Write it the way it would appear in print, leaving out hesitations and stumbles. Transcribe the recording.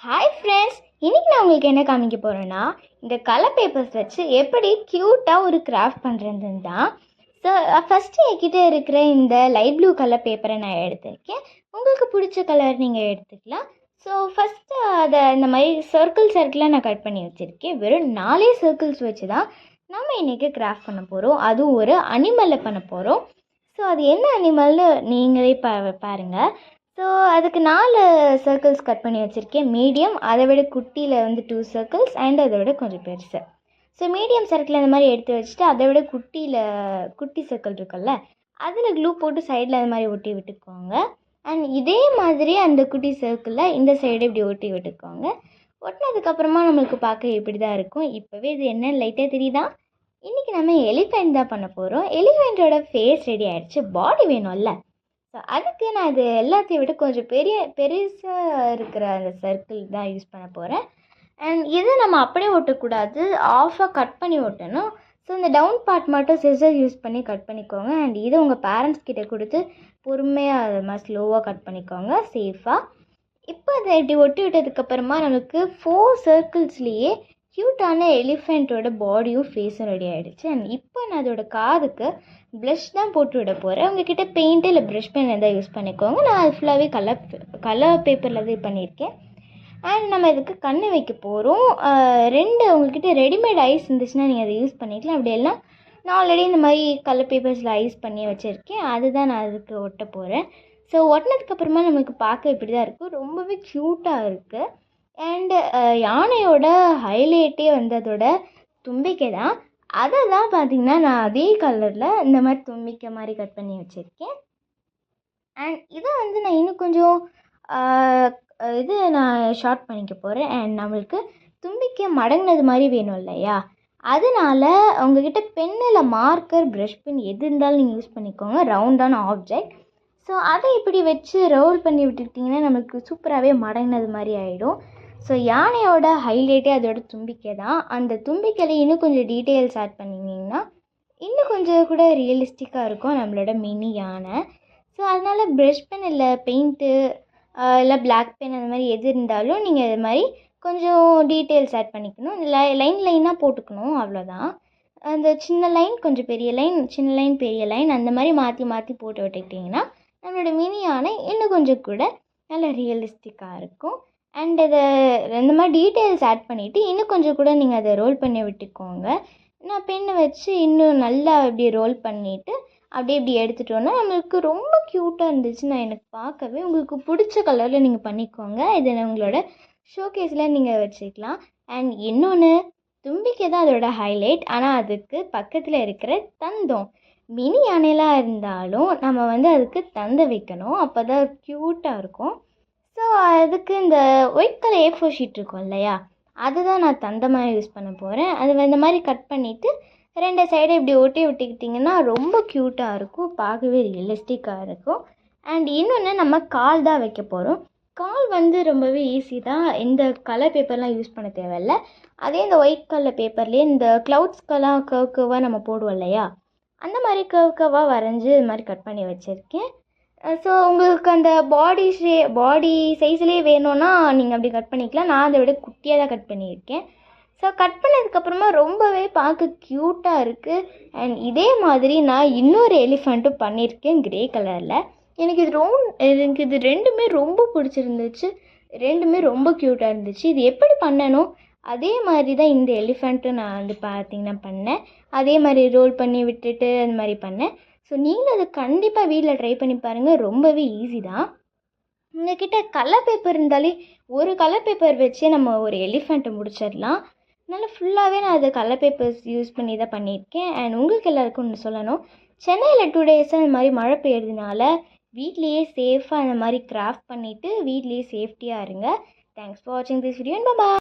Hi friends, இன்றைக்கி நான் உங்களுக்கு என்ன காமிக்க போகிறேன்னா, இந்த கலர் பேப்பர்ஸ் வச்சு எப்படி க்யூட்டாக ஒரு கிராஃப்ட் பண்ணுறதுன்னு தான். ஸோ ஃபஸ்ட்டு என்கிட்ட இருக்கிற இந்த லைட் ப்ளூ கலர் பேப்பரை நான் எடுத்திருக்கேன். உங்களுக்கு பிடிச்ச கலர் நீங்கள் எடுத்துக்கலாம். ஸோ ஃபஸ்ட்டு அதை இந்த மாதிரி சர்க்கிளாக நான் கட் பண்ணி வச்சுருக்கேன். வெறும் 4 சர்க்கிள்ஸ் வச்சு தான் நம்ம இன்றைக்கி கிராஃப்ட் பண்ண போகிறோம். அதுவும் ஒரு அனிமலில் பண்ண போகிறோம். ஸோ அது என்ன அனிமல்னு நீங்களே பாருங்கள். ஸோ அதுக்கு 4 சர்க்கிள்ஸ் கட் பண்ணி வச்சுருக்கேன். மீடியம், அதை விட குட்டியில் 2 சர்க்கிள்ஸ் அண்ட் அதை விட கொஞ்சம் பெருசு. ஸோ மீடியம் சர்க்கிள் இந்த மாதிரி எடுத்து வச்சுட்டு அதை விட குட்டி சர்க்கிள் இருக்குல்ல, அதில் க்ளூ போட்டு சைடில் அது மாதிரி ஒட்டி விட்டுக்கோங்க. அண்ட் இதே மாதிரி அந்த குட்டி சர்க்கிளில் இந்த சைடு இப்படி ஒட்டி விட்டுக்கோங்க. ஒட்டினதுக்கப்புறமா நம்மளுக்கு பார்க்க இப்படி தான் இருக்கும். இப்போவே இது என்ன லைட்டாக தெரியுதா? இன்றைக்கி நம்ம எலிஃபெண்ட் தான் பண்ண போகிறோம். எலிஃபெண்ட்டோட ஃபேஸ் ரெடி ஆகிடுச்சு, பாடி வேணும்ல. ஸோ அதுக்கு நான் இது எல்லாத்தையும் விட கொஞ்சம் பெருசாக இருக்கிற அந்த சர்க்கிள் தான் யூஸ் பண்ண போகிறேன். அண்ட் இதை நம்ம அப்படியே ஒட்டக்கூடாது, ஆஃபாக கட் பண்ணி ஒட்டணும். ஸோ இந்த டவுன் பார்ட் மட்டும் சிசர் யூஸ் பண்ணி கட் பண்ணிக்கோங்க. அண்ட் இதை உங்கள் பேரண்ட்ஸ் கிட்டே கொடுத்து பொறுமையாக அது மாதிரி ஸ்லோவாக கட் பண்ணிக்கோங்க, சேஃபாக. இப்போ அதை இப்படி ஒட்டி விட்டதுக்கப்புறமா நமக்கு 4 சர்க்கிள்ஸ்லேயே க்யூட்டான எலிஃபெண்ட்டோட பாடியும் ஃபேஸும் ரெடி ஆகிடுச்சு. அண்ட் இப்போ நான் அதோட காதுக்கு ப்ளஷ் தான் போட்டு விட போகிறேன். உங்ககிட்ட பெயிண்ட்டு இல்லை ப்ரஷ் பென் எதாவது யூஸ் பண்ணிக்கோங்க. நான் அது ஃபுல்லாகவே கலர் பேப்பரில் தான் பண்ணியிருக்கேன். அண்ட் நம்ம இதுக்கு கண்ணு வைக்க போகிறோம். 2 உங்கள்கிட்ட ரெடிமேட் ஐஸ் இருந்துச்சுன்னா நீங்கள் அதை யூஸ் பண்ணிக்கலாம். அப்படி எல்லாம் நான் ஆல்ரெடி இந்த மாதிரி கலர் பேப்பர்ஸில் ஐஸ் பண்ணி வச்சுருக்கேன். அதுதான் நான் அதுக்கு ஒட்ட போகிறேன். ஸோ ஒட்டினதுக்கப்புறமா நமக்கு பார்க்க இப்படி தான் இருக்கும், ரொம்பவே க்யூட்டாக இருக்குது. அண்டு யானையோட ஹைலைட்டே அதோட தும்பிக்கை தான். அதை தான் பார்த்திங்கன்னா நான் அதே கலரில் இந்த மாதிரி தும்பிக்கை மாதிரி கட் பண்ணி வச்சுருக்கேன். அண்ட் இதை நான் இன்னும் கொஞ்சம் நான் ஷார்ட் பண்ணிக்க போகிறேன். அண்ட் நம்மளுக்கு தும்பிக்கை மடங்கினது மாதிரி வேணும் இல்லையா, அதனால் உங்கள்கிட்ட பென்னில் மார்க்கர், ப்ரஷ் பென் எது இருந்தாலும் நீங்கள் யூஸ் பண்ணிக்கோங்க, ரவுண்டான ஆப்ஜெக்ட். ஸோ அதை இப்படி வச்சு ரோல் பண்ணி விட்டுக்கிட்டிங்கன்னா நம்மளுக்கு சூப்பராகவே மடங்கினது மாதிரி ஆகிடும். ஸோ யானையோட ஹைலைட்டே அதோட தும்பிக்கை தான். அந்த தும்பிக்கையில் இன்னும் கொஞ்சம் டீட்டெயில்ஸ் ஆட் பண்ணிங்கன்னா இன்னும் கொஞ்சம் கூட ரியலிஸ்டிக்காக இருக்கும் நம்மளோட மினி யானை. ஸோ அதனால் ப்ரஷ் பென் இல்லை பெயிண்ட்டு இல்லை பிளாக் பென் அந்த மாதிரி எது இருந்தாலும் நீங்கள் இது மாதிரி கொஞ்சம் டீட்டெயில்ஸ் ஆட் பண்ணிக்கணும். லைனாக போட்டுக்கணும், அவ்வளோதான். அந்த சின்ன லைன் கொஞ்சம் பெரிய லைன், சின்ன லைன் பெரிய லைன், அந்த மாதிரி மாற்றி போட்டு விட்டுக்கிட்டிங்கன்னா நம்மளோட மினி யானை இன்னும் கொஞ்சம் கூட நல்லா ரியலிஸ்டிக்காக இருக்கும். அண்ட் இதை இந்த மாதிரி டீட்டெயில்ஸ் ஆட் பண்ணிவிட்டு இன்னும் கொஞ்சம் கூட நீங்கள் அதை ரோல் பண்ணி விட்டுக்கோங்க. நான் பெண்ணை வச்சு இன்னும் நல்லா இப்படி ரோல் பண்ணிவிட்டு அப்படியே இப்படி எடுத்துட்டோன்னா நம்மளுக்கு ரொம்ப க்யூட்டாக இருந்துச்சு. நான் எனக்கு பார்க்கவே உங்களுக்கு பிடிச்ச கலரில் நீங்கள் பண்ணிக்கோங்க. இதை உங்களோட ஷோகேஸில் நீங்கள் வச்சுக்கலாம். அண்ட் இன்னொன்று, தும்பிக்கை தான் அதோட ஹைலைட். ஆனால் அதுக்கு பக்கத்தில் இருக்கிற தந்தம், மினி யானைலாம் இருந்தாலும் நம்ம அதுக்கு தந்தை வைக்கணும், அப்போ தான் க்யூட்டாக இருக்கும். ஸோ அதுக்கு இந்த ஒயிட் கலர் A4 ஷீட் இருக்கும் இல்லையா, அதுதான் நான் தந்தமாக யூஸ் பண்ண போகிறேன். அது இந்த மாதிரி கட் பண்ணிவிட்டு 2 சைடை இப்படி ஒட்டி விட்டுக்கிட்டிங்கன்னா ரொம்ப க்யூட்டாக இருக்கும், பார்க்கவே ரியலிஸ்டிக்காக இருக்கும். அண்ட் இன்னொன்று, நம்ம கால் தான் வைக்க போகிறோம். கால் ரொம்பவே ஈஸி தான், இந்த கலர் பேப்பர்லாம் யூஸ் பண்ண தேவையில்லை. அதே இந்த ஒயிட் கலர் பேப்பர்லேயே இந்த க்ளவுட்ஸ்க்கெல்லாம் கர்வாக நம்ம போடுவோம் இல்லையா, அந்த மாதிரி கர்வாக வரைஞ்சி இது மாதிரி கட் பண்ணி வச்சுருக்கேன். ஸோ உங்களுக்கு அந்த பாடி சைஸ்லேயே வேணும்னா நீங்கள் அப்படி கட் பண்ணிக்கலாம். நான் அதை விட குட்டியாக தான் கட் பண்ணியிருக்கேன். ஸோ கட் பண்ணதுக்கப்புறமா ரொம்பவே பார்க்க க்யூட்டாக இருக்குது. அண்ட் இதே மாதிரி நான் இன்னொரு எலிஃபெண்ட்டும் பண்ணியிருக்கேன் கிரே கலரில். எனக்கு இது 2மே ரொம்ப பிடிச்சிருந்துச்சு, 2மே ரொம்ப க்யூட்டாக இருந்துச்சு. இது எப்படி பண்ணணும், அதே மாதிரி தான் இந்த எலிஃபெண்ட்டும் நான் பார்த்திங்கன்னா பண்ணேன். அதே மாதிரி ரோல் பண்ணி விட்டுட்டு அந்த மாதிரி பண்ணேன். ஸோ நீங்களும் அதை கண்டிப்பாக வீட்டில் ட்ரை பண்ணி பாருங்கள், ரொம்பவே ஈஸி தான். உங்கள்கிட்ட கலர் பேப்பர் இருந்தாலே ஒரு கலர் பேப்பர் வச்சே நம்ம ஒரு எலிஃபெண்ட்டை முடிச்சிடலாம். அதனால் ஃபுல்லாகவே நான் அதை கலர் பேப்பர்ஸ் யூஸ் பண்ணி தான் பண்ணியிருக்கேன். அண்ட் உங்களுக்கு எல்லாருக்கும் ஒன்று சொல்லணும், சென்னையில் 2 டேஸாக இந்த மாதிரி மழை பெய்யறதுனால வீட்லேயே சேஃபாக அந்த மாதிரி கிராஃப்ட் பண்ணிவிட்டு வீட்லேயே சேஃப்டியாக இருங்க. தேங்க்ஸ் ஃபார் வாட்சிங் திஸ் வீடியோ. பை.